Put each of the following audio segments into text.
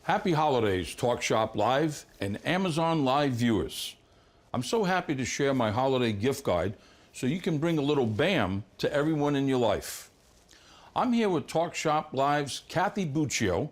Happy holidays, Talk Shop Live and Amazon Live viewers. I'm so happy to share my holiday gift guide so you can bring a little BAM to everyone in your life. I'm here with Talk Shop Live's Kathy Buccio,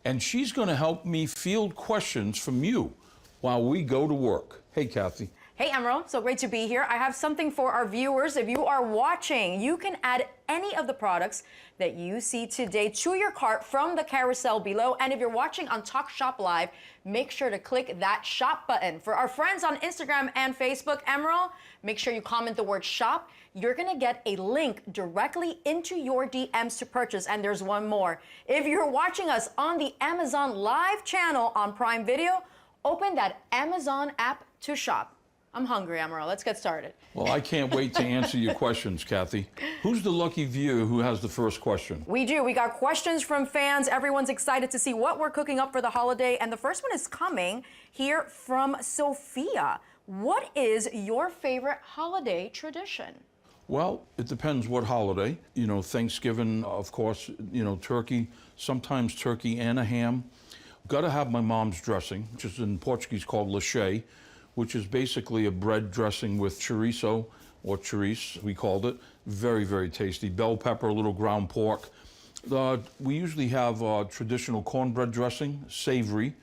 and she's going to help me field questions from you while we go to work. Hey, Kathy. Hey, Emeril, so great to be here. I have something for our viewers. If you are watching, you can add any of the products that you see today to your cart from the carousel below. And if you're watching on Talk Shop Live, make sure to click that shop button. For our friends on Instagram and Facebook, Emeril, make sure you comment the word shop. You're gonna get a link directly into your DMs to purchase. And there's one more. If you're watching us on the Amazon Live channel on Prime Video, open that Amazon app to shop. I'm hungry, Emeril. Let's get started. Well, I can't wait to answer your questions, Kathy. Who's the lucky viewer who has the first question? We do. We got questions from fans. Everyone's excited to see what we're cooking up for the holiday. And the first one is coming here from Sophia. What is your favorite holiday tradition? Well, it depends what holiday. You know, Thanksgiving, of course, you know, turkey, sometimes turkey and a ham. Got to have my mom's dressing, which is in Portuguese called lache, which is basically a bread dressing with chorizo, or chorizo, we called it. Very, very tasty. Bell pepper, a little ground pork. We usually have traditional cornbread dressing, savory.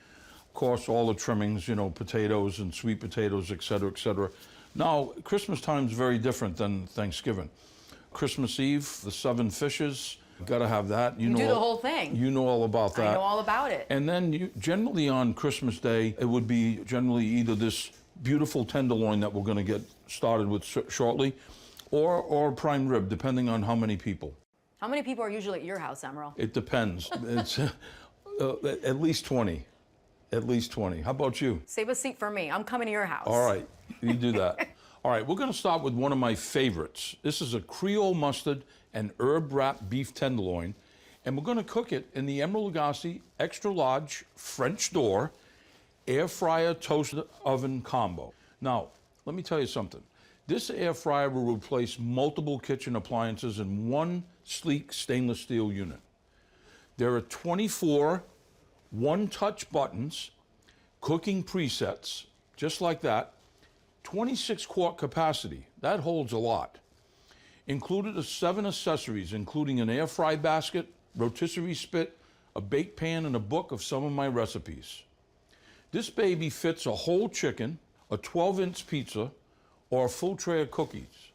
Of course, all the trimmings, you know, potatoes and sweet potatoes, et cetera, et cetera. Now, Christmas time is very different than Thanksgiving. Christmas Eve, the 7 fishes, gotta have that. You do the whole thing. You know all about that. I know all about it. And then generally on Christmas Day, it would be generally either this beautiful tenderloin that we're going to get started with shortly, or prime rib, depending on how many people. How many people are usually at your house, Emeril? It depends. It's at least 20. At least 20. How about you? Save a seat for me. I'm coming to your house. All right, you do that. All right, we're going to start with one of my favorites. This is a Creole mustard and herb wrapped beef tenderloin, and we're going to cook it in the Emeril Lagasse extra large French door air fryer toaster oven combo. Now, let me tell you something. This air fryer will replace multiple kitchen appliances in one sleek stainless steel unit. There are 24 one-touch buttons, cooking presets, just like that, 26-quart capacity. That holds a lot. Included are 7 accessories, including an air fry basket, rotisserie spit, a bake pan, and a book of some of my recipes. This baby fits a whole chicken, a 12-inch pizza, or a full tray of cookies.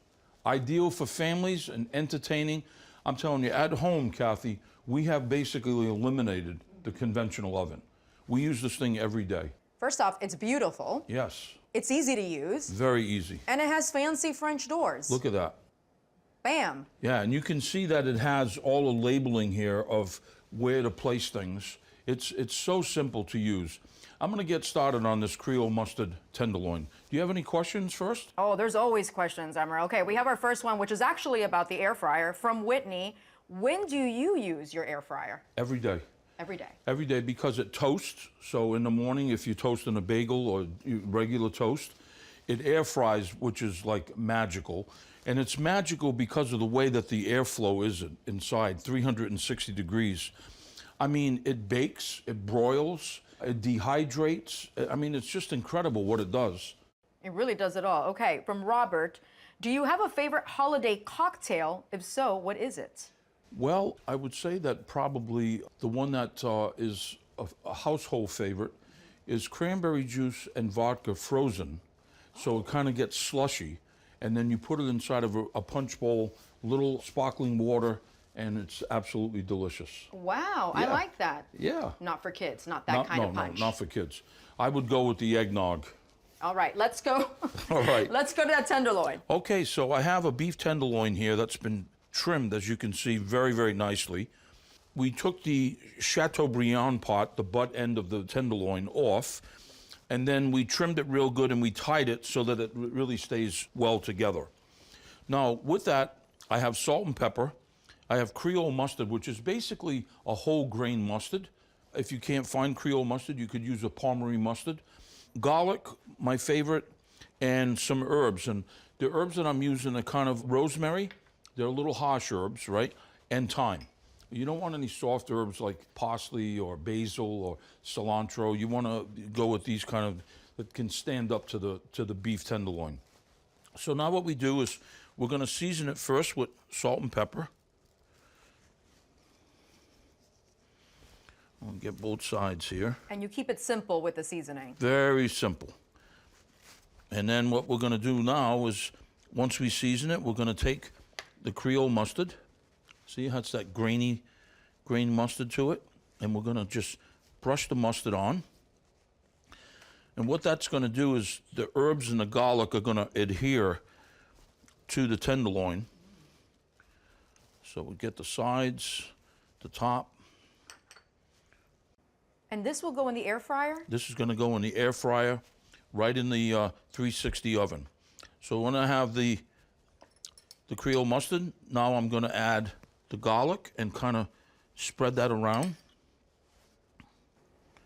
Ideal for families and entertaining. I'm telling you, at home, Kathy, we have basically eliminated the conventional oven. We use this thing every day. First off, it's beautiful. Yes. It's easy to use. Very easy. And it has fancy French doors. Look at that. Bam. Yeah, and you can see that it has all the labeling here of where to place things. It's so simple to use. I'm going to get started on this Creole mustard tenderloin. Do you have any questions first? Oh, there's always questions, Emeril. Okay, we have our first one, which is actually about the air fryer from Whitney. When do you use your air fryer? Every day. Every day. Every day, because it toasts. So in the morning, if you're toasting a bagel or regular toast, it air fries, which is like magical. And it's magical because of the way that the airflow is inside, 360 degrees. I mean, it bakes, it broils, it dehydrates. I mean, it's just incredible what it does. It really does it all. Okay, from Robert, do you have a favorite holiday cocktail? If so, what is it? Well, I would say that probably the one that is a household favorite is cranberry juice and vodka frozen. So it kind of gets slushy. And then you put it inside of a punch bowl, little sparkling water, and it's absolutely delicious. Wow, Yeah. I like that. Yeah. Not for kids, not that kind of punch. No, not for kids. I would go with the eggnog. All right, let's go. All right. Let's go to that tenderloin. Okay, so I have a beef tenderloin here that's been trimmed, as you can see, very, very nicely. We took the Chateaubriand part, the butt end of the tenderloin, off, and then we trimmed it real good and we tied it so that it really stays well together. Now, with that, I have salt and pepper. I have Creole mustard, which is basically a whole grain mustard. If you can't find Creole mustard, you could use a Parmesan mustard. Garlic, my favorite, and some herbs. And the herbs that I'm using are kind of rosemary. They're little harsh herbs, right? And thyme. You don't want any soft herbs like parsley or basil or cilantro. You want to go with these kind of that can stand up to the beef tenderloin. So now what we do is we're going to season it first with salt and pepper. I'll get both sides here. And you keep it simple with the seasoning. Very simple. And then what we're going to do now is, once we season it, we're going to take the Creole mustard. See, it has that grain mustard to it. And we're going to just brush the mustard on. And what that's going to do is the herbs and the garlic are going to adhere to the tenderloin. So we get the sides, the top. And this will go in the air fryer? This is going to go in the air fryer, right in the 360 oven. So when I have the Creole mustard, now I'm going to add the garlic and kind of spread that around.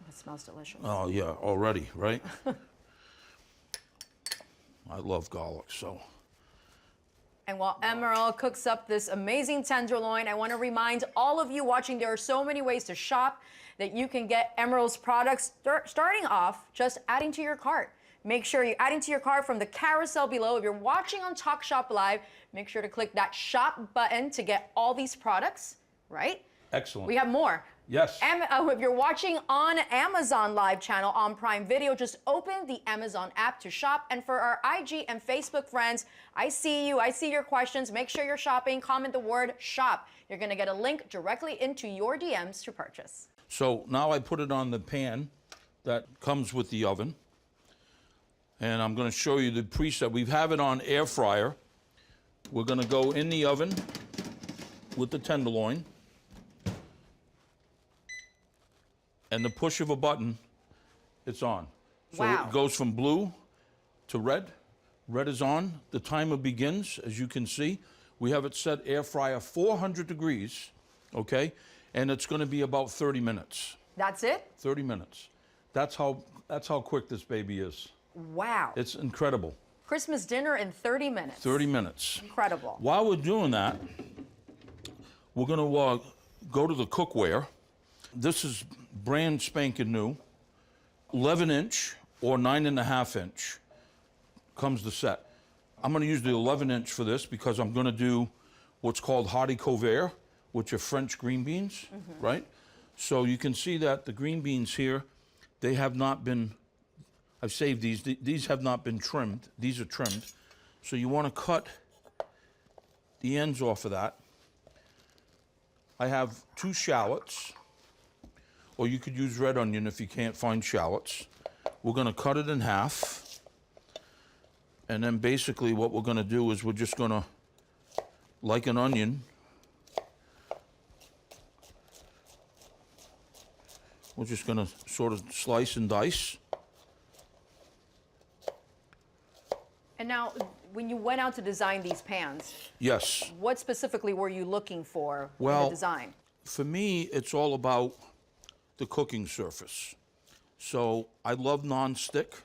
It smells delicious. Oh yeah, already, right? I love garlic, so. And while Emeril cooks up this amazing tenderloin, I want to remind all of you watching there are so many ways to shop that you can get Emeril's products, starting off just adding to your cart. Make sure you're adding to your cart from the carousel below. If you're watching on Talk Shop Live, make sure to click that shop button to get all these products, right? Excellent. We have more. Yes. If you're watching on Amazon Live channel on Prime Video, just open the Amazon app to shop. And for our IG and Facebook friends, I see you, I see your questions. Make sure you're shopping. Comment the word shop. You're going to get a link directly into your DMs to purchase. So now I put it on the pan that comes with the oven. And I'm going to show you the preset. We have it on air fryer. We're going to go in the oven with the tenderloin. And the push of a button, it's on. So Wow. It goes from blue to red. Red is on. The timer begins, as you can see. We have it set air fryer 400 degrees, okay? And it's going to be about 30 minutes. That's it? 30 minutes. That's how quick this baby is. Wow. It's incredible. Christmas dinner in 30 minutes. 30 minutes. Incredible. While we're doing that, we're going to go to the cookware. This is brand spanking new. 11-inch or 9.5-inch comes the set. I'm going to use the 11-inch for this because I'm going to do what's called haricot vert, which are French green beans, right? So you can see that the green beans here, they have not been, I've saved these. These have not been trimmed. These are trimmed. So you want to cut the ends off of that. I have 2 shallots, or you could use red onion if you can't find shallots. We're going to cut it in half. And then basically what we're going to do is we're just going to, like an onion, we're just going to sort of slice and dice. And now, when you went out to design these pans, Yes. what specifically were you looking for in Well, the design? For me, it's all about the cooking surface. So I love non-stick.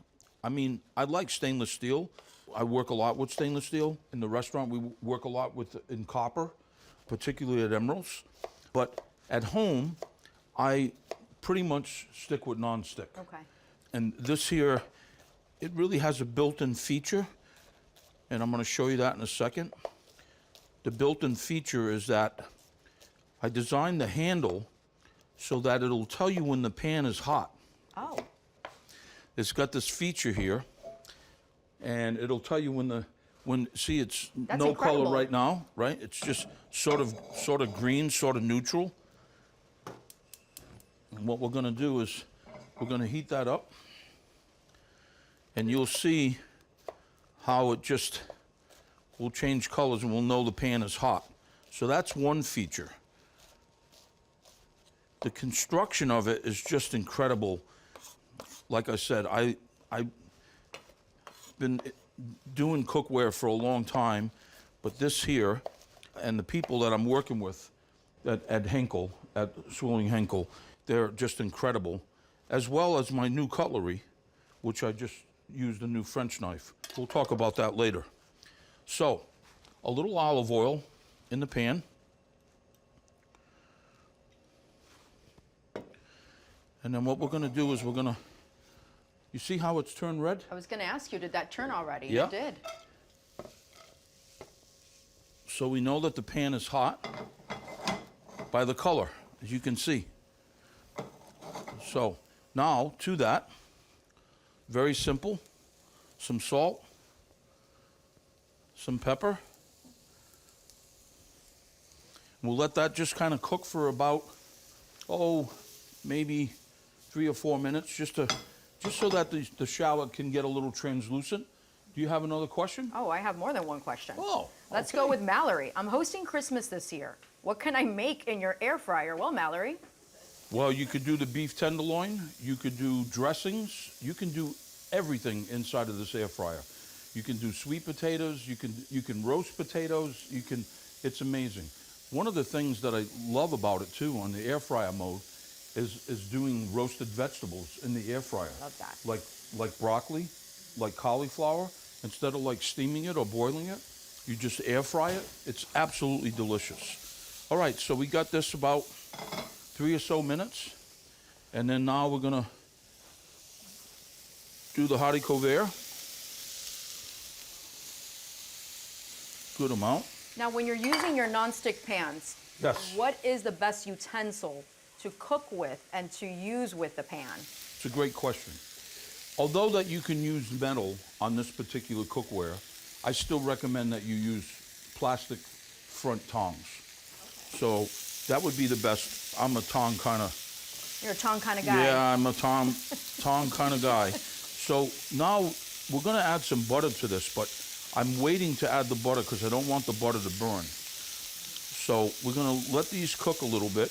I mean, I like stainless steel. I work a lot with stainless steel. In the restaurant, we work a lot in copper, particularly at Emeril's. But at home, I pretty much stick with non-stick. Okay. And this here, it really has a built-in feature, and I'm going to show you that in a second. The built-in feature is that I designed the handle so that it'll tell you when the pan is hot. Oh. It's got this feature here, and it'll tell you see, it's That's no incredible. color right now, right? It's just sort of green, sort of neutral. And what we're going to do is we're going to heat that up, and you'll see how it just will change colors, and we'll know the pan is hot. So that's one feature. The construction of it is just incredible. Like I said, I've been doing cookware for a long time, but this here, and the people that I'm working with at Henkel, at Swilling Henkel, they're just incredible, as well as my new cutlery, which I just used a new French knife. We'll talk about that later. So, a little olive oil in the pan. And then what we're gonna do is you see how it's turned red? I was going to ask you, did that turn already? Yeah. It did. So we know that the pan is hot by the color, as you can see. So now to that, very simple, some salt, some pepper. We'll let that just kind of cook for about, maybe 3 or 4 minutes, just so that the shallot can get a little translucent. Do you have another question? Oh, I have more than one question. Oh, Let's okay. go with Mallory. I'm hosting Christmas this year. What can I make in your air fryer? Well, Mallory. Well, you could do the beef tenderloin, you could do dressings, you can do everything inside of this air fryer. You can do sweet potatoes, you can roast potatoes, it's amazing. One of the things that I love about it too on the air fryer mode is doing roasted vegetables in the air fryer. Love that. Like broccoli, like cauliflower, instead of like steaming it or boiling it, you just air fry it. It's absolutely delicious. All right, so we got this about 3 or so minutes, and then now we're gonna do the haricot vert. Good amount. Now, when you're using your nonstick pans, Yes. what is the best utensil to cook with and to use with the pan? It's a great question. Although that you can use metal on this particular cookware, I still recommend that you use plastic front tongs. So that would be the best. I'm a tong kind of. You're a tong kind of guy. Yeah, I'm a tong kind of guy. So now we're gonna add some butter to this, but I'm waiting to add the butter because I don't want the butter to burn. So we're gonna let these cook a little bit,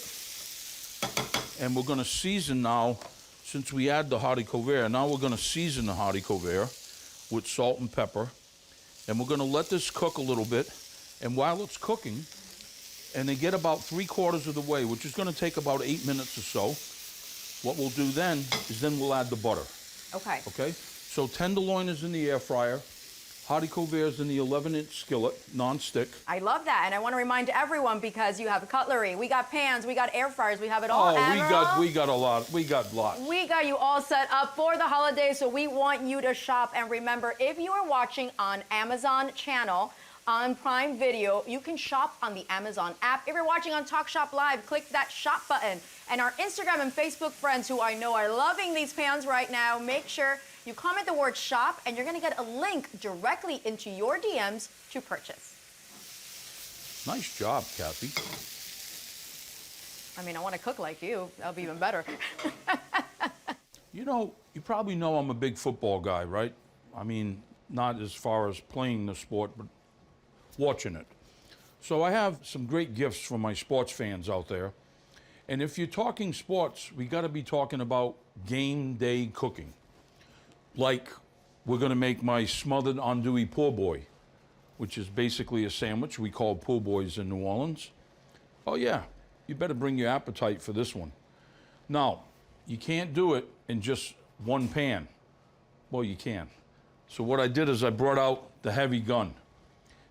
and we're gonna season now. Since we add the haricot vert, now we're gonna season the haricot vert with salt and pepper, and we're gonna let this cook a little bit. And while it's cooking, and they get about 3/4 of the way, which is gonna take about 8 minutes or so, what we'll do then is we'll add the butter, Okay. okay? So tenderloin is in the air fryer, haricot vert is in the 11-inch skillet, non-stick. I love that, and I want to remind everyone because you have cutlery, we got pans, we got air fryers, we have it all. Oh, we got a lot. We got lots. We got you all set up for the holidays, so we want you to shop. And remember, if you are watching on Amazon channel, on Prime Video, you can shop on the Amazon app. If you're watching on Talk Shop Live, click that shop button. And our Instagram and Facebook friends who I know are loving these pans right now, make sure you comment the word shop and you're gonna get a link directly into your DMs to purchase. Nice job, Kathy. I mean, I wanna cook like you, that'll be even better. You know, you probably know I'm a big football guy, right? I mean, not as far as playing the sport, but watching it. So I have some great gifts for my sports fans out there. And if you're talking sports, we got to be talking about game day cooking. Like, we're going to make my smothered andouille po' boy, which is basically a sandwich we call po' boys in New Orleans. Oh yeah, you better bring your appetite for this one. Now, you can't do it in just one pan. Well, you can. So what I did is I brought out the heavy gun.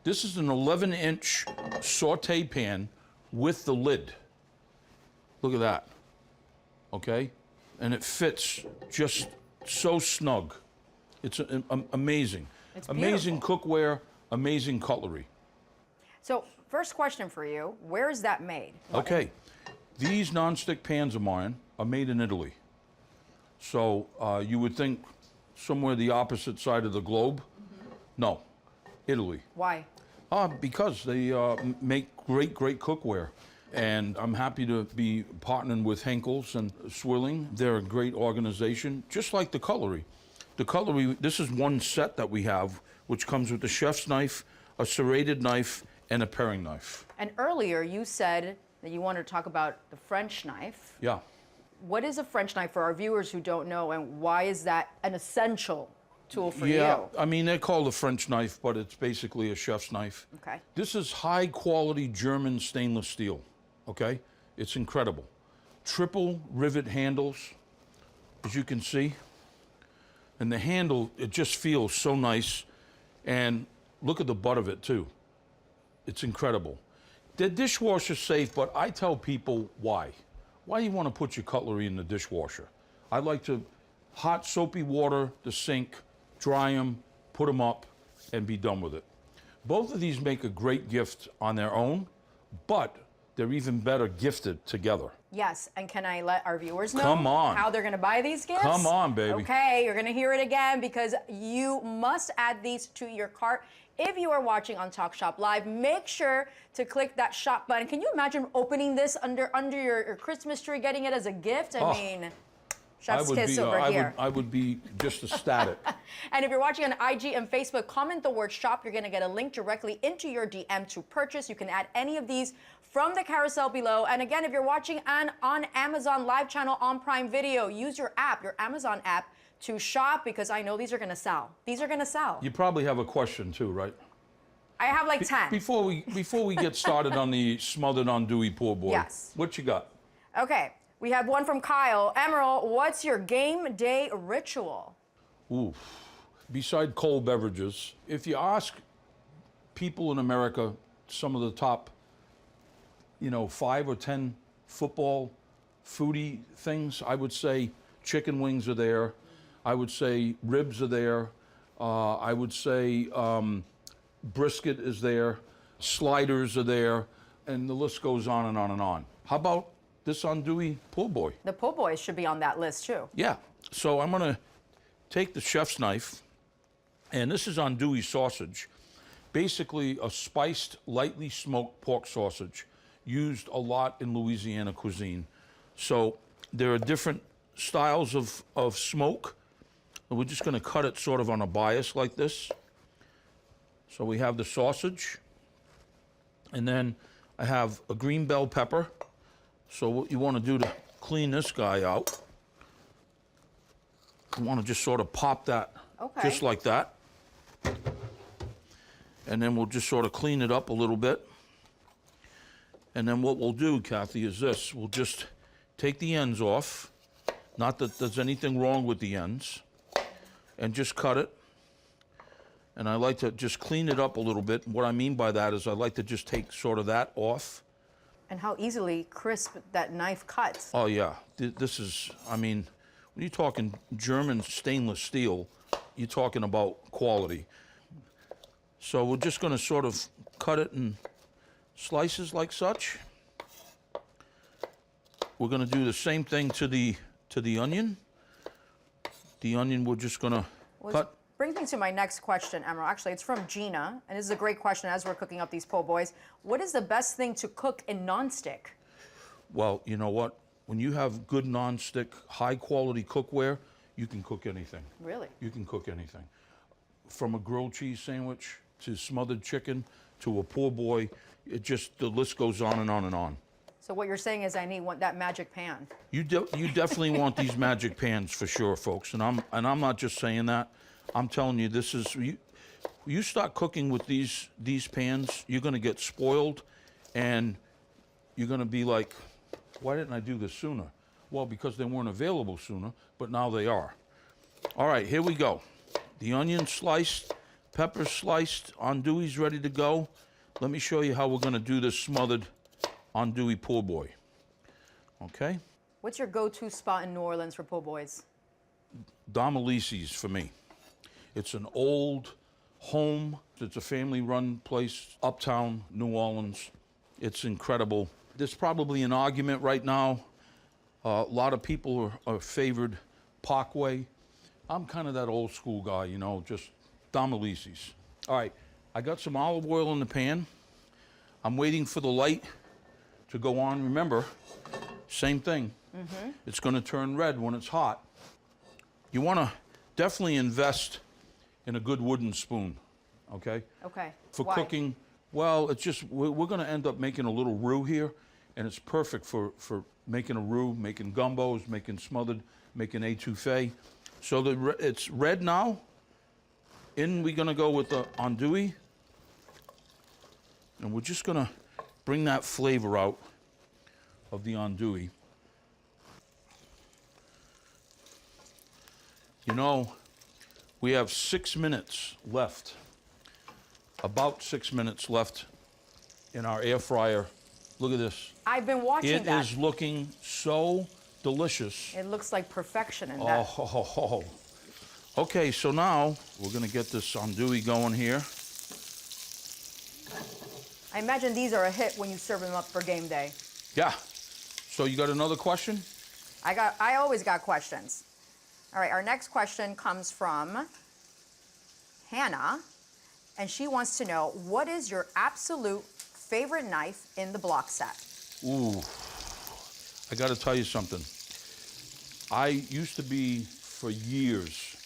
This is an 11-inch saute pan with the lid. Look at that, okay? And it fits just so snug. It's amazing. It's amazing beautiful. cookware, amazing cutlery. So, first question for you, where is that made? Okay, these nonstick pans of mine are made in Italy. So you would think somewhere the opposite side of the globe. No, Italy. Why? Because they make great cookware. And I'm happy to be partnering with Henkel's and Swilling. They're a great organization, just like the cutlery. The cutlery, this is one set that we have, which comes with the chef's knife, a serrated knife, and a paring knife. And earlier you said that you wanted to talk about the French knife. Yeah. What is a French knife for our viewers who don't know, and why is that an essential tool for you? I mean, they're called a French knife, but it's basically a chef's knife. Okay. This is high quality German stainless steel, okay? It's incredible. Triple rivet handles, as you can see. And the handle, it just feels so nice. And look at the butt of it too. It's incredible. They're dishwasher safe, but I tell people why. why do you want to put your cutlery in the dishwasher? I like to hot soapy water, the sink, dry them, put them up, and be done with it. Both of these make a great gift on their own, but they're even better gifted together. Yes, and can I let our viewers know Come on. how they're going to buy these gifts? Come on, baby. Okay, you're going to hear it again because you must add these to your cart. If you are watching on Talk Shop Live, make sure to click that shop button. Can you imagine opening this under your Christmas tree, getting it as a gift? I mean, chef's kiss over here. I would be just ecstatic. And if you're watching on IG and Facebook, comment the word shop. You're going to get a link directly into your DM to purchase. You can add any of these from the carousel below. And again, if you're watching on Amazon Live channel on Prime Video, use your app, your Amazon app, to shop because I know these are going to sell. These are going to sell. You probably have a question too, right? I have like 10. Before we get started on the smothered andouille poor boy. Yes. What you got? Okay, we have one from Kyle. Emeril, what's your game day ritual? Ooh. Beside cold beverages, if you ask people in America, some of the top, 5 or 10 football foodie things, I would say chicken wings are there. I would say ribs are there. I would say brisket is there. Sliders are there. And the list goes on and on and on. How about this andouille po' boy? The po' boys should be on that list too. Yeah. So I'm going to take the chef's knife, and this is andouille sausage. Basically a spiced, lightly smoked pork sausage used a lot in Louisiana cuisine. So there are different styles of smoke. And we're just going to cut it sort of on a bias like this. So we have the sausage, and then I have a green bell pepper. So what you want to do to clean this guy out, you want to just sort of pop that just like that. And then we'll just sort of clean it up a little bit. And then what we'll do, Kathy, is this. We'll just take the ends off. Not that there's anything wrong with the ends. And just cut it. And I like to just clean it up a little bit. What I mean by that is I like to just take sort of that off. And how easily crisp that knife cuts. Oh, yeah. This is, I mean, when you're talking German stainless steel, you're talking about quality. So we're just going to sort of cut it in slices like such. We're going to do the same thing to the onion. The onion we're just going to cut. Brings me to my next question, Emeril. Actually, it's from Gina, and this is a great question as we're cooking up these po' boys. What is the best thing to cook in nonstick? Well, you know what? When you have good nonstick, high-quality cookware, you can cook anything. Really? You can cook anything. From a grilled cheese sandwich to smothered chicken to a po' boy, the list goes on and on and on. So what you're saying is I need that magic pan. You definitely want these magic pans for sure, folks. And I'm not just saying that. I'm telling you, this is you start cooking with these pans, you're going to get spoiled, and you're going to be like, why didn't I do this sooner? Well, because they weren't available sooner, but now they are. All right, here we go. The onion sliced, pepper sliced, andouille's ready to go. Let me show you how we're going to do this smothered andouille po' boy. Okay? What's your go-to spot in New Orleans for po' boys? Domelisi's for me. It's an old home. It's a family-run place, uptown New Orleans. It's incredible. There's probably an argument right now. A lot of people are favored Parkway. I'm kind of that old school guy, just Domelisi's. All right, I got some olive oil in the pan. I'm waiting for the light to go on. Remember, same thing. Mm-hmm. It's going to turn red when it's hot. You want to definitely invest in a good wooden spoon, okay? Okay. For Why? cooking, well, it's just, we're going to end up making a little roux here, and it's perfect for making a roux, making gumbos, making smothered, making etouffee. So it's red now. In we're going to go with the andouille, and we're just going to bring that flavor out of the andouille. We have 6 minutes left, about 6 minutes left in our air fryer Look at this. I've been watching that. It is looking so delicious. It looks like perfection in Oh, that. ho, ho, ho. Okay, so now we're gonna get this andouille going here. I imagine these are a hit when you serve them up for game day. Yeah. So you got another question? I always got questions. All right, our next question comes from Hannah, and she wants to know, what is your absolute favorite knife in the block set? Ooh, I got to tell you something. I used to be, for years,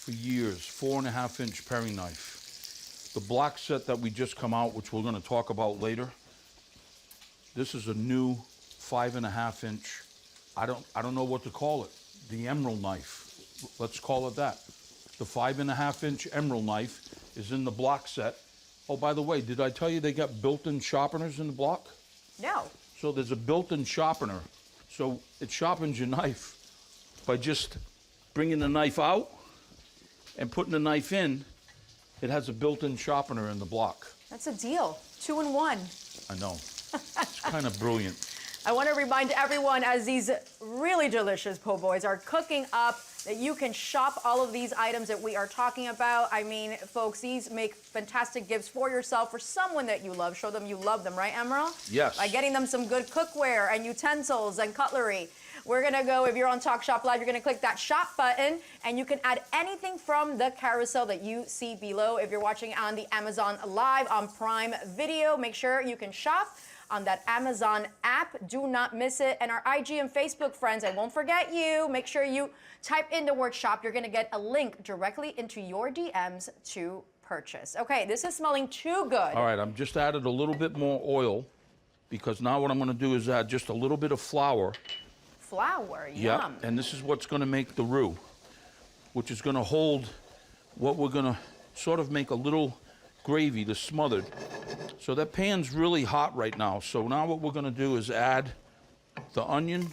4.5-inch paring knife. The block set that we just come out, which we're going to talk about later, this is a new 5.5-inch. I don't know what to call it. The Emeril knife. Let's call it that. The 5.5-inch Emeril knife is in the block set. Oh, by the way, did I tell you they got built-in sharpeners in the block? No. So there's a built-in sharpener. So it sharpens your knife by just bringing the knife out and putting the knife in. It has a built-in sharpener in the block. That's a deal. 2 in 1. I know. It's kind of brilliant. I want to remind everyone, as these really delicious po' boys are cooking up, that you can shop all of these items that we are talking about. I mean, folks, these make fantastic gifts for yourself, for someone that you love. Show them you love them, right, Emeril? Yes. By getting them some good cookware and utensils and cutlery. We're going to go, if you're on Talk Shop Live, you're going to click that shop button, and you can add anything from the carousel that you see below. If you're watching on the Amazon Live on Prime Video, make sure you can shop on that Amazon app. Do not miss it. And our IG and Facebook friends, I won't forget you. Make sure you type in the word shop. You're going to get a link directly into your DMs to purchase. Okay, this is smelling too good. All right, I'm just added a little bit more oil because now what I'm going to do is add just a little bit of flour. Flour, Yeah, yum. and this is what's going to make the roux, which is going to hold what we're going to sort of make a little gravy, the smothered. So that pan's really hot right now. So now what we're going to do is add the onion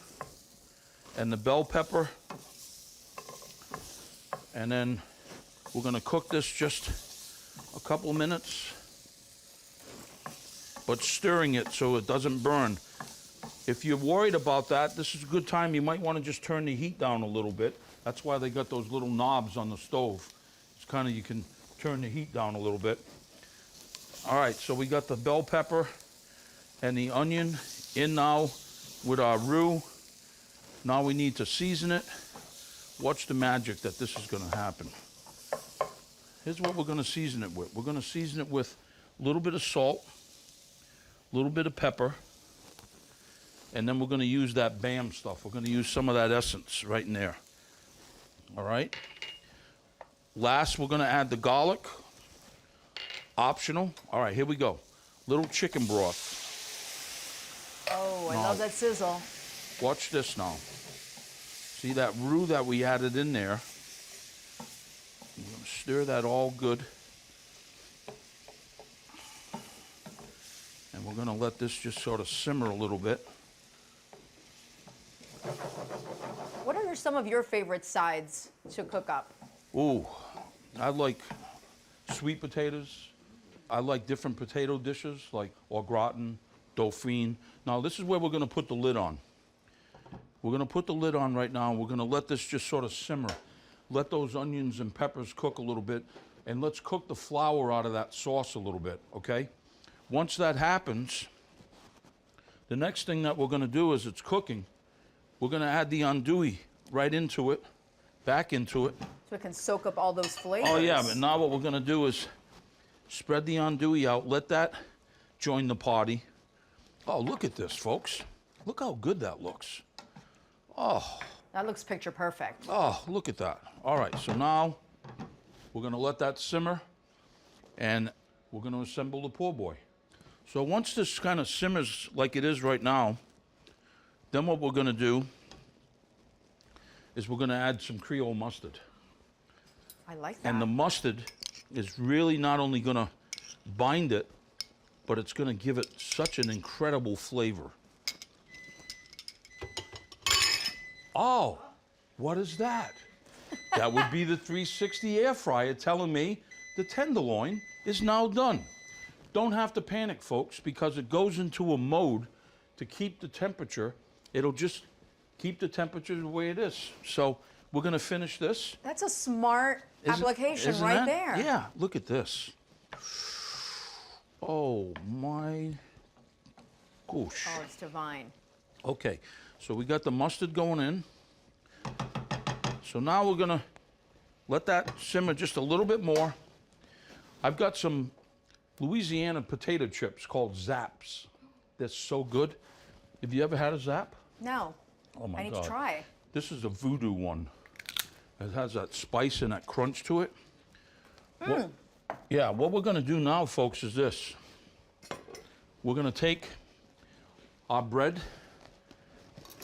and the bell pepper. And then we're going to cook this just a couple minutes, but stirring it so it doesn't burn. If you're worried about that, this is a good time. You might want to just turn the heat down a little bit. That's why they got those little knobs on the stove. It's kind of, you can turn the heat down a little bit. All right, so we got the bell pepper and the onion in now with our roux. Now we need to season it. Watch the magic that this is going to happen. Here's what we're going to season it with. We're going to season it with a little bit of salt, a little bit of pepper, and then we're going to use that BAM stuff. We're going to use some of that essence right in there. All right? Last, we're going to add the garlic. Optional. All right, here we go. Little chicken broth. Oh, I Now, love that sizzle. watch this now. See that roux that we added in there? I'm going to stir that all good. And we're going to let this just sort of simmer a little bit. What are some of your favorite sides to cook up? Ooh, I like sweet potatoes. I like different potato dishes like au gratin, dauphine. Now this is where we're going to put the lid on. We're going to put the lid on right now. We're going to let this just sort of simmer. Let those onions and peppers cook a little bit, and let's cook the flour out of that sauce a little bit, okay? Once that happens, the next thing that we're going to do as it's cooking, we're going to add the andouille right into it, back into it. So it can soak up all those flavors. Oh yeah, but now what we're going to do is spread the andouille out, let that join the party. Oh, look at this, folks. Look how good that looks. Oh. That looks picture perfect. Oh, look at that. All right, so now we're going to let that simmer, and we're going to assemble the po' boy. So once this kind of simmers like it is right now, then what we're going to do is we're going to add some Creole mustard. I like that. And the mustard is really not only going to bind it, but it's going to give it such an incredible flavor. Oh, what is that? That would be the 360 air fryer telling me the tenderloin is now done. Don't have to panic, folks, because it goes into a mode to keep the temperature. It'll just keep the temperature the way it is. So we're gonna finish this. That's a smart application Isn't right that? there. Yeah, look at this. Oh my gosh. Oh, it's divine. Okay, so we got the mustard going in. So now we're gonna let that simmer just a little bit more. I've got some Louisiana potato chips called Zaps. They're so good. Have you ever had a Zap? No. Oh my God. I need to try. This is a voodoo one. It has that spice and that crunch to it. What we're gonna do now, folks, is this. We're gonna take our bread.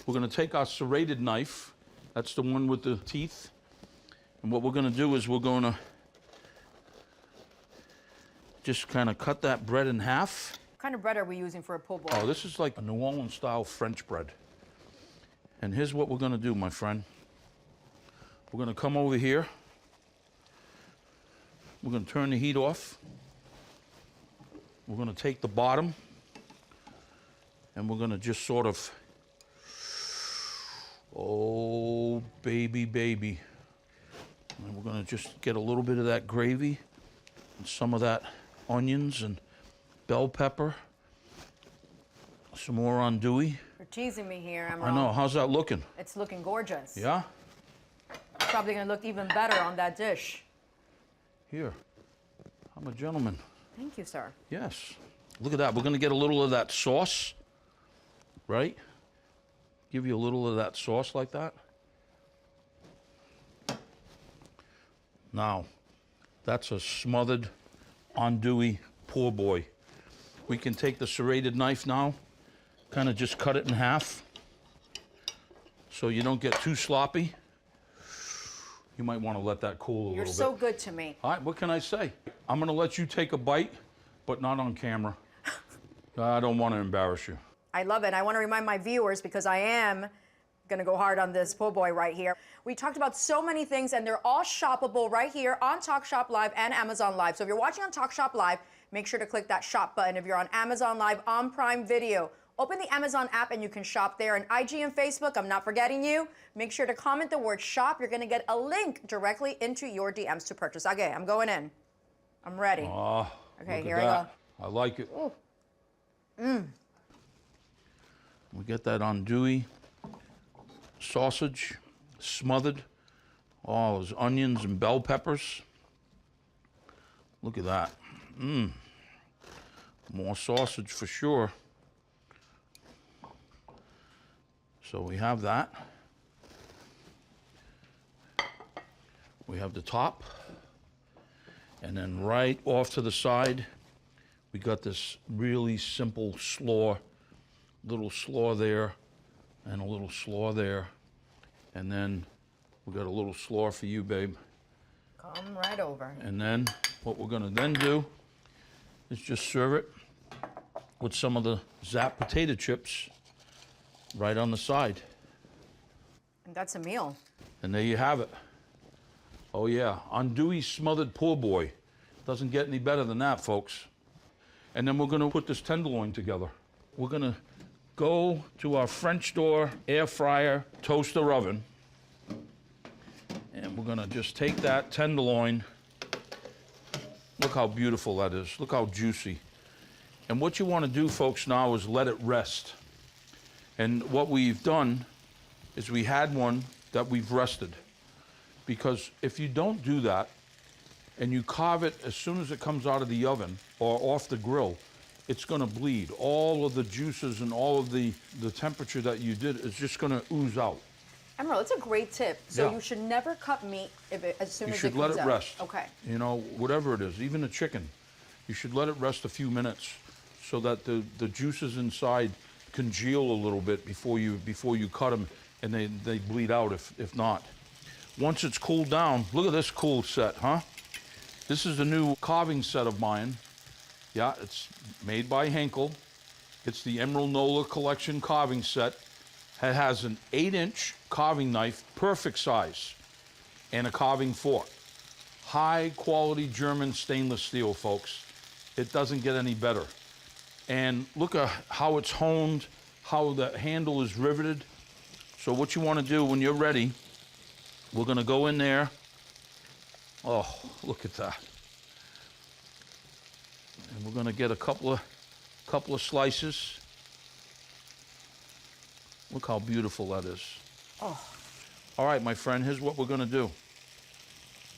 We're gonna take our serrated knife. That's the one with the teeth. And what we're gonna do is we're gonna just kind of cut that bread in half. What kind of bread are we using for a po' boy? Oh, this is like a New Orleans style French bread. And here's what we're gonna do, my friend. We're gonna come over here. We're gonna turn the heat off. We're gonna take the bottom and we're gonna just sort of, oh, baby, baby. And we're gonna just get a little bit of that gravy and some of that onions and bell pepper. Some more andouille. You're teasing me here, Emeril. I know, how's that looking? It's looking gorgeous. Yeah? It's probably gonna look even better on that dish. Here, I'm a gentleman. Thank you, sir. Yes. Look at that, we're gonna get a little of that sauce, right? Give you a little of that sauce like that. Now, that's a smothered andouille po' boy. We can take the serrated knife now, kind of just cut it in half so you don't get too sloppy. You might want to let that cool a little bit. You're so good to me. All right, what can I say? I'm gonna let you take a bite, but not on camera. I don't want to embarrass you. I love it. I want to remind my viewers, because I am going to go hard on this po' boy right here. We talked about so many things, and they're all shoppable right here on Talk Shop Live and Amazon Live. So if you're watching on Talk Shop Live, make sure to click that shop button. If you're on Amazon Live on Prime Video, open the Amazon app and you can shop there. And IG and Facebook, I'm not forgetting you. Make sure to comment the word shop. You're going to get a link directly into your DMs to purchase. Okay, I'm going in. I'm ready. Oh, okay, look here at I that. go. I like it. We get that andouille sausage smothered. All those onions and bell peppers. Look at that. More sausage for sure. So we have that. We have the top. And then right off to the side, we got this really simple slaw. Little slaw there, and a little slaw there. And then we got a little slaw for you, babe. Come right over. And then what we're gonna then do is just serve it with some of the Zap potato chips right on the side. And that's a meal. And there you have it. Oh yeah, andouille smothered po' boy. Doesn't get any better than that, folks. And then we're gonna put this tenderloin together. We're gonna go to our French door air fryer toaster oven. And we're gonna just take that tenderloin. Look how beautiful that is. Look how juicy. And what you wanna do, folks, now is let it rest. And what we've done is we had one that we've rested. Because if you don't do that, and you carve it as soon as it comes out of the oven or off the grill, it's gonna bleed. All of the juices and all of the temperature that you did is just gonna ooze out. Emeril, it's a great tip. So Yeah. you should never cut meat as soon You as it should comes let it out. rest. Okay. You know, whatever it is, even a chicken, you should let it rest a few minutes so that the juices inside congeal a little bit before you cut them, and they bleed out if not. Once it's cooled down, look at this cool set, huh? This is the new carving set of mine. Yeah, it's made by Henkel. It's the Emeril Nola Collection carving set. It has an 8-inch carving knife, perfect size, and a carving fork. High quality German stainless steel, folks. It doesn't get any better. And look at how it's honed, how the handle is riveted. So what you want to do when you're ready, we're going to go in there. Oh, look at that. And we're going to get a couple of slices. Look how beautiful that is. Oh. All right, my friend, here's what we're going to do.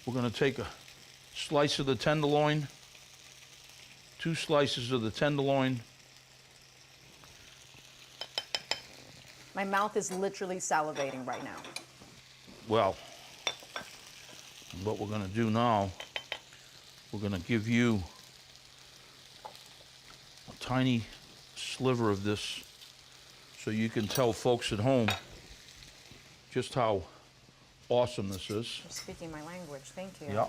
We're going to take a slice of the tenderloin, 2 slices of the tenderloin. My mouth is literally salivating right now. Well, what we're going to do now, we're going to give you a tiny sliver of this so you can tell folks at home just how awesome this is. You're speaking my language. Thank you. Yeah.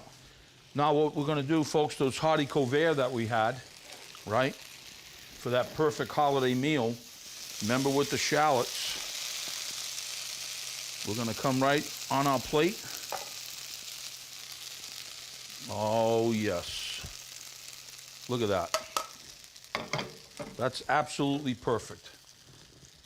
Now what we're going to do, folks, those haricot vert that we had, right, for that perfect holiday meal, remember with the shallots, we're going to come right on our plate. Oh, yes. Look at that. That's absolutely perfect.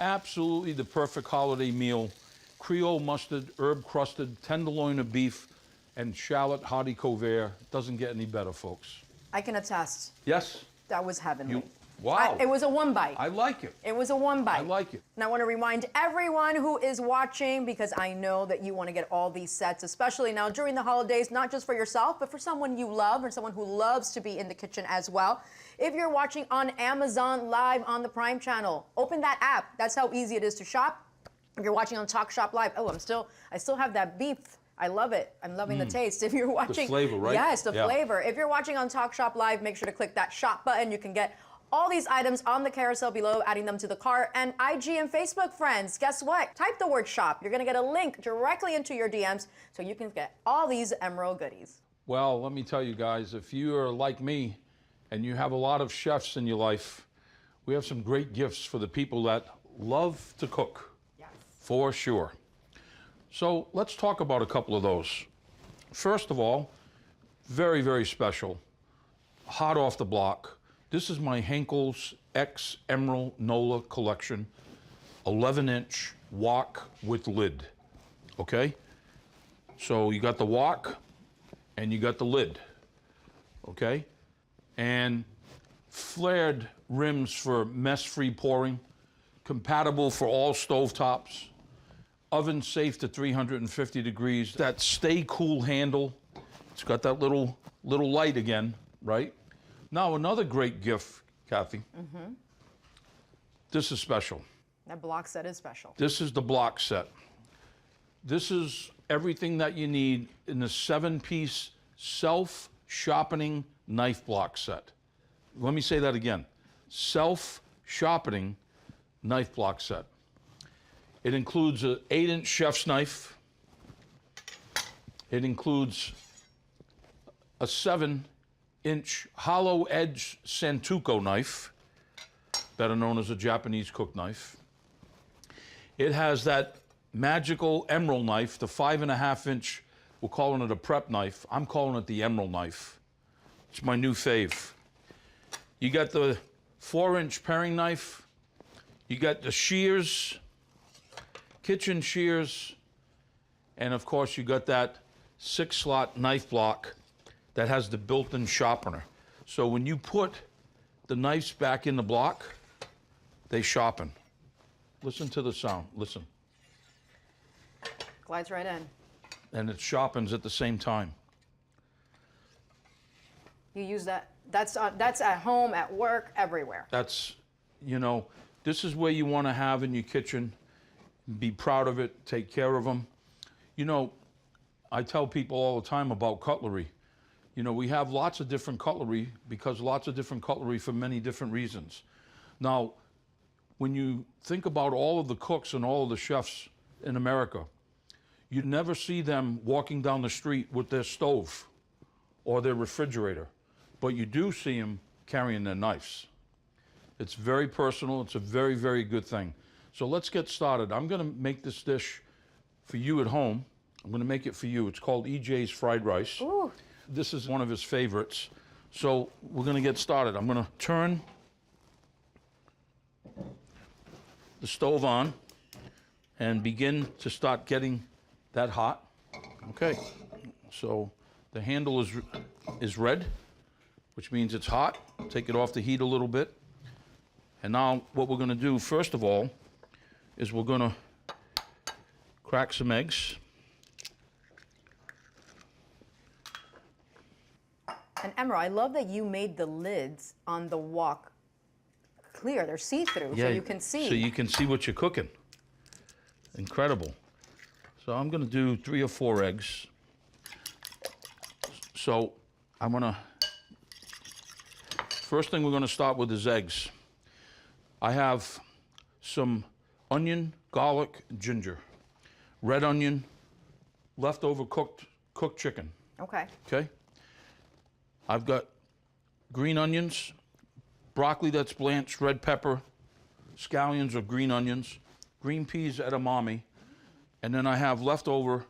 Absolutely the perfect holiday meal. Creole mustard, herb-crusted, tenderloin of beef, and shallot haricot vert. Doesn't get any better, folks. I can attest. Yes? That was heavenly. Wow. It was a one bite. I like it. It was a one bite. I like it. And I want to remind everyone who is watching, because I know that you want to get all these sets, especially now during the holidays, not just for yourself, but for someone you love or someone who loves to be in the kitchen as well. If you're watching on Amazon Live on the Prime channel, open that app. That's how easy it is to shop. If you're watching on Talk Shop Live, I still have that beef. I love it. I'm loving the taste. If you're watching, the flavor, right? Yes, the flavor. If you're watching on Talk Shop Live, make sure to click that shop button. You can get all these items on the carousel below, adding them to the cart. And IG and Facebook friends, guess what? Type the word shop. You're gonna get a link directly into your DMs so you can get all these Emeril goodies. Well, let me tell you guys, if you are like me and you have a lot of chefs in your life, we have some great gifts for the people that love to cook. Yes. For sure. So let's talk about a couple of those. First of all, very, very special, hot off the block. This is my Henkel's X Emeril Nola collection, 11-inch wok with lid, okay? So you got the wok and you got the lid, okay? And flared rims for mess-free pouring, compatible for all stovetops, oven safe to 350 degrees. That stay cool handle, it's got that little light again, right? Now, another great gift, Kathy. Mm-hmm. This is special. That block set is special. This is the block set. This is everything that you need in the 7-piece self-sharpening knife block set. Let me say that again. Self-sharpening knife block set. It includes an 8-inch chef's knife. It includes a 7-inch hollow edge Santoku knife, better known as a Japanese cook knife. It has that magical Emeril knife, the 5.5-inch, we're calling it a prep knife. I'm calling it the Emeril knife. It's my new fave. You got the 4-inch paring knife. You got the shears, kitchen shears, and of course you got that 6-slot knife block that has the built-in sharpener. So when you put the knives back in the block, they sharpen. Listen to the sound, listen. Glides right in. And it sharpens at the same time. You use that, that's at home, at work, everywhere. That's, you know, this is where you want to have in your kitchen. Be proud of it, take care of them. You know, I tell people all the time about cutlery. You know, we have lots of different cutlery because lots of different cutlery for many different reasons. Now, when you think about all of the cooks and all of the chefs in America, you never see them walking down the street with their stove or their refrigerator, but you do see them carrying their knives. It's very personal. It's a very, very good thing. So let's get started. I'm going to make this dish for you at home. I'm going to make it for you. It's called EJ's fried rice. Ooh. This is one of his favorites. So we're gonna get started. I'm gonna turn the stove on and begin to start getting that hot. Okay, so the handle is red, which means it's hot. Take it off the heat a little bit. And now what we're gonna do, first of all, is we're gonna crack some eggs. And Emeril, I love that you made the lids on the wok clear. They're see-through, so you can see. So you can see what you're cooking. Incredible. So I'm gonna do 3 or 4 eggs. So I'm gonna, first thing we're gonna start with is eggs. I have some onion, garlic, ginger, red onion, leftover cooked chicken. Okay. Okay? I've got green onions, broccoli that's blanched, red pepper, scallions or green onions, green peas edamame, and then I have leftover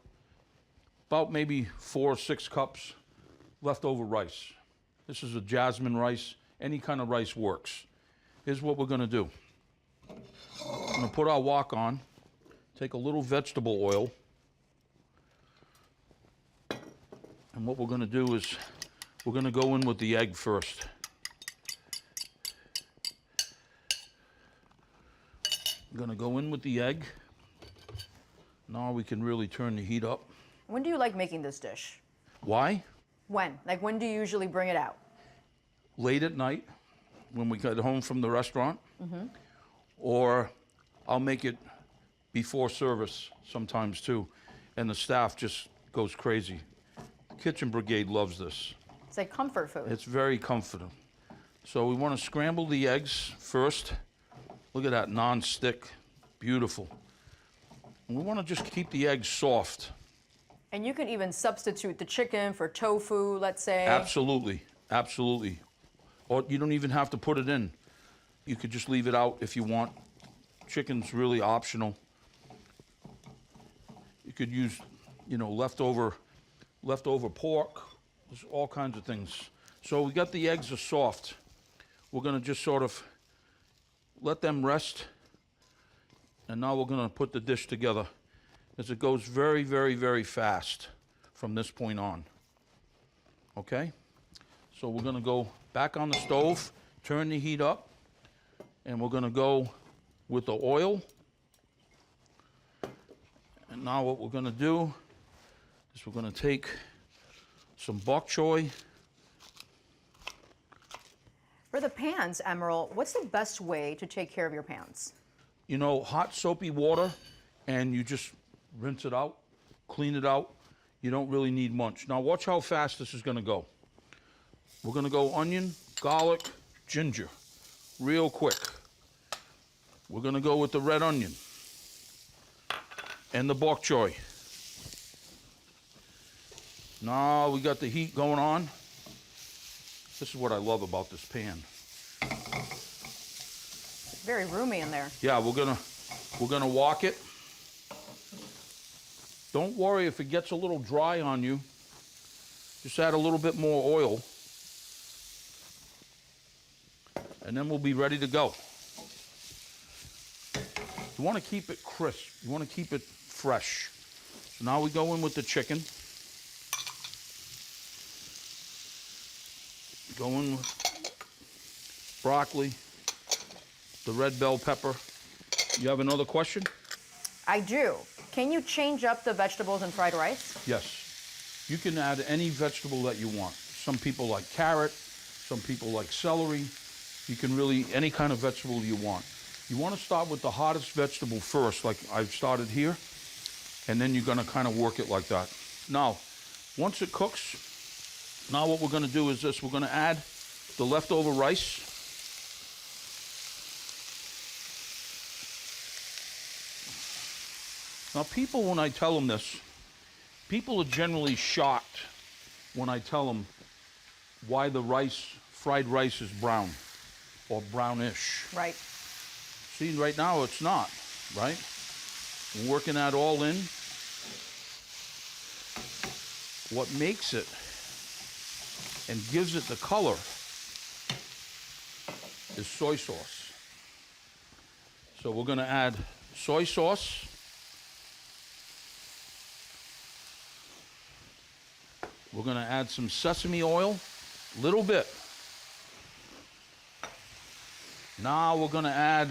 about maybe 4 or 6 cups leftover rice. This is a jasmine rice. Any kind of rice works. Here's what we're gonna do. I'm gonna put our wok on, take a little vegetable oil, and what we're gonna do is we're gonna go in with the egg first. I'm gonna go in with the egg. Now we can really turn the heat up. When do you like making this dish? Why? When? Like, when do you usually bring it out? Late at night, when we get home from the restaurant, or I'll make it before service sometimes too, and the staff just goes crazy. The kitchen brigade loves this. It's like comfort food. It's very comforting. So we want to scramble the eggs first. Look at that non-stick, beautiful. And we want to just keep the eggs soft. And you can even substitute the chicken for tofu, let's say. Absolutely, absolutely. Or you don't even have to put it in. You could just leave it out if you want. Chicken's really optional. You could use, you know, leftover pork. There's all kinds of things. So we got the eggs are soft. We're gonna just sort of let them rest. And now we're gonna put the dish together, as it goes very, very, very fast from this point on. Okay? So we're gonna go back on the stove, turn the heat up, and we're gonna go with the oil. And now what we're gonna do is we're gonna take some bok choy. For the pans, Emeril, what's the best way to take care of your pans? You know, hot soapy water, and you just rinse it out, clean it out. You don't really need much. Now watch how fast this is gonna go. We're gonna go onion, garlic, ginger, real quick. We're gonna go with the red onion and the bok choy. Now we got the heat going on. This is what I love about this pan. Very roomy in there. Yeah, we're gonna wok it. Don't worry if it gets a little dry on you. Just add a little bit more oil. And then we'll be ready to go. You want to keep it crisp. You want to keep it fresh. So now we go in with the chicken. Go in with broccoli, the red bell pepper. You have another question? I do. Can you change up the vegetables in fried rice? Yes. You can add any vegetable that you want. Some people like carrot, some people like celery. You can really, any kind of vegetable you want. You want to start with the hottest vegetable first, like I've started here, and then you're going to kind of work it like that. Now, once it cooks, now what we're going to do is this. We're going to add the leftover rice. Now, people, when I tell them this, people are generally shocked when I tell them why the rice, fried rice, is brown or brownish. Right. See, right now it's not, right? We're working that all in. What makes it and gives it the color is soy sauce. So we're going to add soy sauce. We're going to add some sesame oil, little bit. Now we're going to add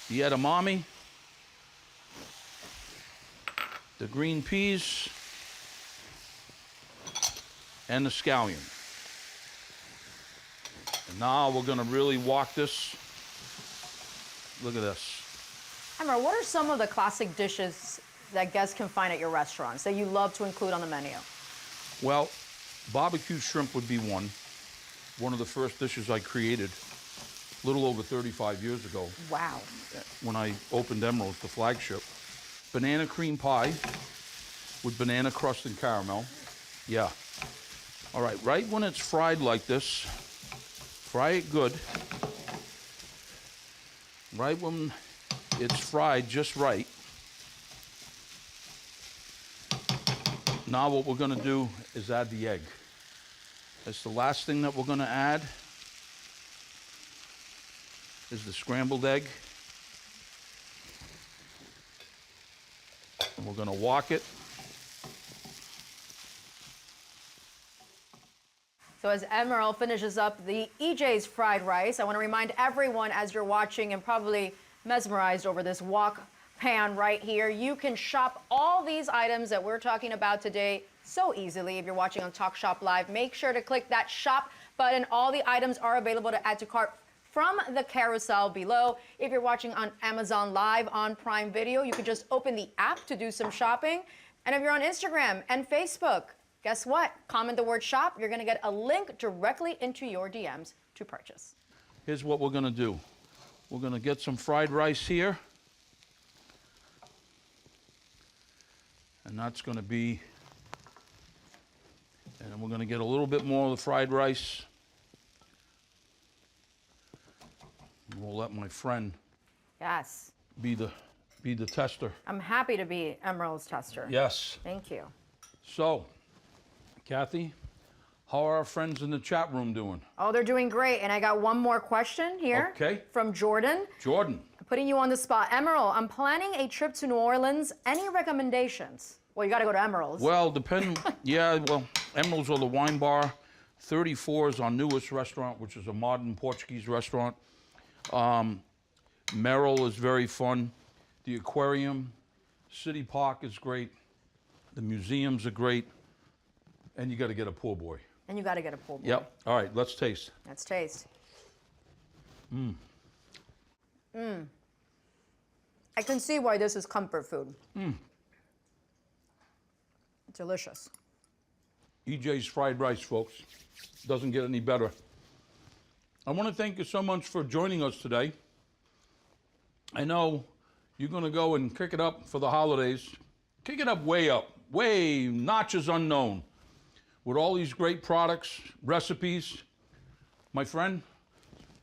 the edamame, the green peas, and the scallion. And now we're going to really walk this. Look at this. Emeril, what are some of the classic dishes that guests can find at your restaurants that you love to include on the menu? Well, barbecue shrimp would be one. One of the first dishes I created a little over 35 years ago. Wow. When I opened Emeril's, the flagship. Banana cream pie with banana crust and caramel. Yeah. All right, right when it's fried like this, fry it good. Right when it's fried just right. Now what we're going to do is add the egg. That's the last thing that we're going to add is the scrambled egg. And we're going to walk it. So as Emeril finishes up the EJ's fried rice, I want to remind everyone as you're watching and probably mesmerized over this wok pan right here, you can shop all these items that we're talking about today so easily if you're watching on Talk Shop Live. Make sure to click that shop button. All the items are available to add to cart from the carousel below. If you're watching on Amazon Live on Prime Video, you can just open the app to do some shopping. And if you're on Instagram and Facebook, guess what? Comment the word shop. You're going to get a link directly into your DMs to purchase. Here's what we're going to do. We're going to get some fried rice here. And that's going to be, and then we're going to get a little bit more of the fried rice. And we'll let my friend Yes. be the tester. I'm happy to be Emeril's tester. Yes. Thank you. So, Kathy, how are our friends in the chat room doing? Oh, they're doing great. And I got one more question here. Okay. From Jordan. Jordan. Putting you on the spot. Emeril, I'm planning a trip to New Orleans. Any recommendations? Well, you got to go to Emeril's. Well, yeah, well, Emeril's or the Wine Bar. 34 is our newest restaurant, which is a modern Portuguese restaurant. Merrill is very fun. The aquarium, City Park is great. The museums are great. And you got to get a poor boy. And you got to get a pool boy. Yep. All right, let's taste. Let's taste. I can see why this is comfort food. Delicious. EJ's fried rice, folks. Doesn't get any better. I want to thank you so much for joining us today. I know you're going to go and kick it up for the holidays. Kick it up, way notches unknown. With all these great products, recipes. My friend,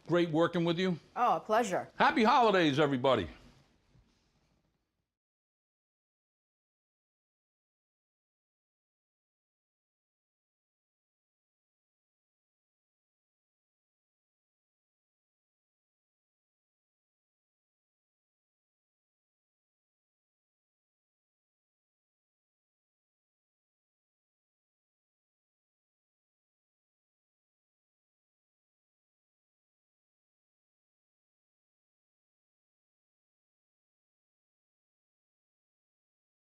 great working with you. Oh, a pleasure. Happy holidays, everybody.